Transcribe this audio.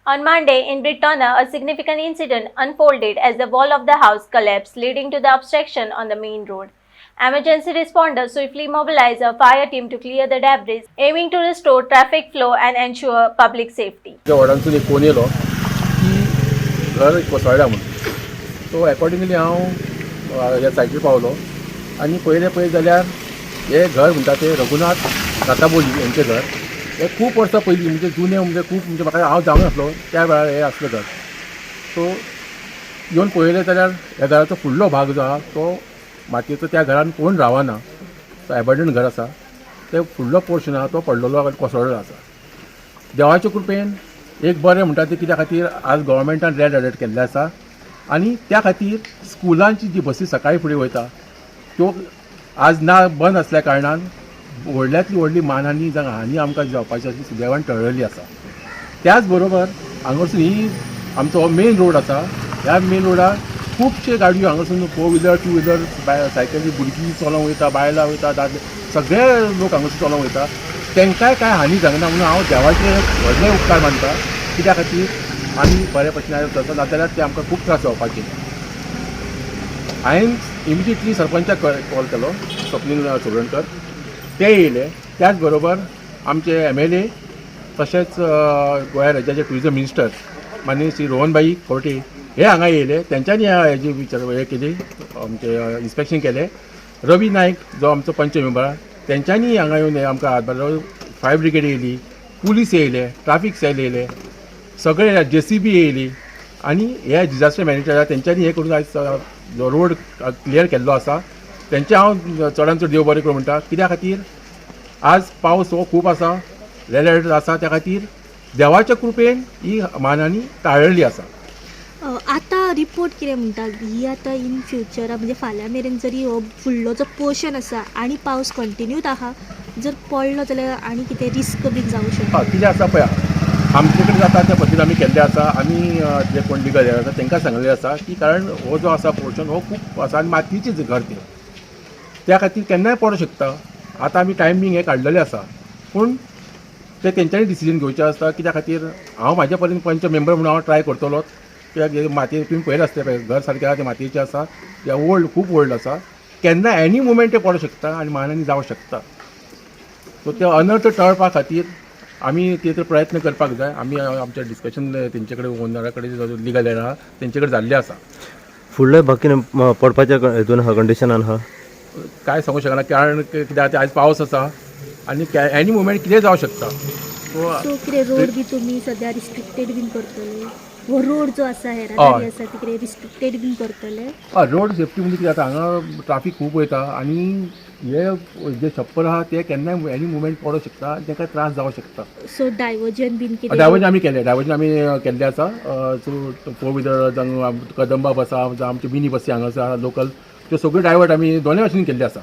On Monday, in Brittona, a significant incident unfolded as the wall of the house collapsed, leading to the obstruction on the main road. Emergency responders swiftly mobilized a fire team to clear the debris, aiming to restore traffic flow and ensure public safety. वॉर्डांसून एक phone येयलो की घर कोसळ्ळा म्हणून. So accordingly हांव ह्या सायटीर पावलो आनी पळयलें जाल्यार हे घर म्हणटा तें रघुनाथ नाताबोली यांचें घर. हे खूब वर्सां पयलीं म्हणजे जुने म्हणजे खूब म्हणजे म्हाका हांव जावं नासलो त्या वेळार हे आसलें घर. सो येवन पळयलें जाल्यार ह्या घराचो फुडलो भाग जो आहा तो मातयेचो त्या घरान कोण रावना. तो एबंडंट घर आसा. ते फुडलो पोर्शन आहा तो पडलेलो आनी कोसळ्ळो आसा. देवाच्या कृपेन एक बरें म्हणटा तें कित्या खातीर आज गव्हर्मेंटान रेड अलर्ट केल्लें आसा आनी त्या खातीर स्कुलांची जी बसी सकाळी फुडें वयता त्यो आज ना बंद आसल्या कारणान व्हडल्यांतली व्हडली मानहानी जावं हानी आमकां जावपाची अशी सुदैवान टळ्ळली आसा. त्याच बरोबर हांगासून ही आमचो हो मेन रोड आसा. ह्या मेन रोडार खुबशे गाडयो हांगासून 4 व्हिलर 2 व्हिलर सायकली भुरगीं चलोवंक वयता, बायलां वयता, दादले सगळे लोक हांगासून चलोवंक वयता. तांकांय कांय हानी जावना म्हणून हांव देवाचे व्हडले उपकार मानता. कित्या खातीर आमी बरे भशेन आयज नाजाल्यार ते आमकां खूब त्रास जावपाचे. हांवें इमिजिएटली सरपंचाक कॉल केलो, स्वप्नील चोडणकर. ते येयले. त्याच बरोबर आमचे MLA तशेंच गोंय राज्याचे ट्युरिजम मिनिस्टर माननीय श्री रोहनभाई खोटे हे हांगा येयले. तेंच्यांनी हेजी हे केली, आमचे इन्स्पेक्शन केलें. रवी नायक जो आमचो पंच मेंबर तेंच्यांनी हांगा येवन आमकां हातभार. फायर ब्रिगेड येयली, पुलीस येयले, ट्राफीक सेल येयले, सगळे JCB येयली आनी हे डिजास्टर मॅनेजर तेंच्यांनी हे करून आयज जो रोड क्लियर केल्लो आसा तेंचे हांव चडांत चड देव बरें करूं म्हणटा. कित्या खातीर आज पावस हो खूब आसा, रेड अलर्ट आसा, त्या खातीर देवाच्या कृपेन ही मानहानी टाळ्ळी आसा. आतां रिपोर्ट कितें म्हणटा ही आतां इन फ्युचरा म्हणजे फाल्यां मेरेन जरी हो फुडलो जो पोर्शन आसा आनी पावस कंटिन्यूच आहा जर पडलो जाल्यार आनी कितें रिस्क बीन जावं शकता? कितें आसा पळया, आमचे कडेन जाता त्या पद्दतीन आमी केल्ले आसा. आमी जे कोण लिगल आसा तांकां सांगलें आसा की कारण हो जो आसा पोर्शन हो खूब आसा आनी मातयेचें घर तें, त्या खातीर केन्नाय पडूं शकता. आतां आमी टायमींग हे काडलेलें आसा पूण ते तेंच्यांनी डिसिजन घेवचें आसता. कित्या खातीर हांव म्हाज्या पर्यंत पंच मेंबर म्हणून हांव ट्राय करतलोच. कित्याक मातये तुमी पळयलें आसता पळय घर सारकें आसा तें मातयेचें आसा, तें खूब ओल्ड आसा. केन्ना एनी मुमेंट तें पडूं शकता आनी मानहानी जावं शकता. सो ते अनर्थ टळपा खातीर आमी ते प्रयत्न करपाक जाय. आमी आमचें डिस्कशन तेंचे कडेन ओनरा कडेन लिगल आहा तेंचे कडेन जाल्लें आसा. फुडले बाकीन पडपाच्या हितून आहा, कंडिशनान आहा काय सांगूं शकना कारण कित्याक आयज पावस आसा आनी एनी मुमेंट कितें जावं शकता. सो कितें रोड बी तुमी सद्या रिस्ट्रिक्टेड बीन करतले? हो रोड जो आसा हेरादारी आसा ती कितें रिस्ट्रिक्टेड बीन करतले? रोड सेफ्टी म्हणजे कितें जाता हांगा ट्राफीक खूब वयता आनी हे जे छप्पर आहा ते केन्नाय एनी मुमेंट पडूं शकता आनी तांकां त्रास जावं शकता. सो डायवर्जन बीन कितें? डायवर्जन आमी केल्लें आसा. सो 4 व्हिलर जावं कदंबा बस आहा जावं आमच्यो मिनी बसी हांगा आसा लोकल त्यो सगळ्यो डायवर्ट आमी दोनूय वशेन केल्ले आसा.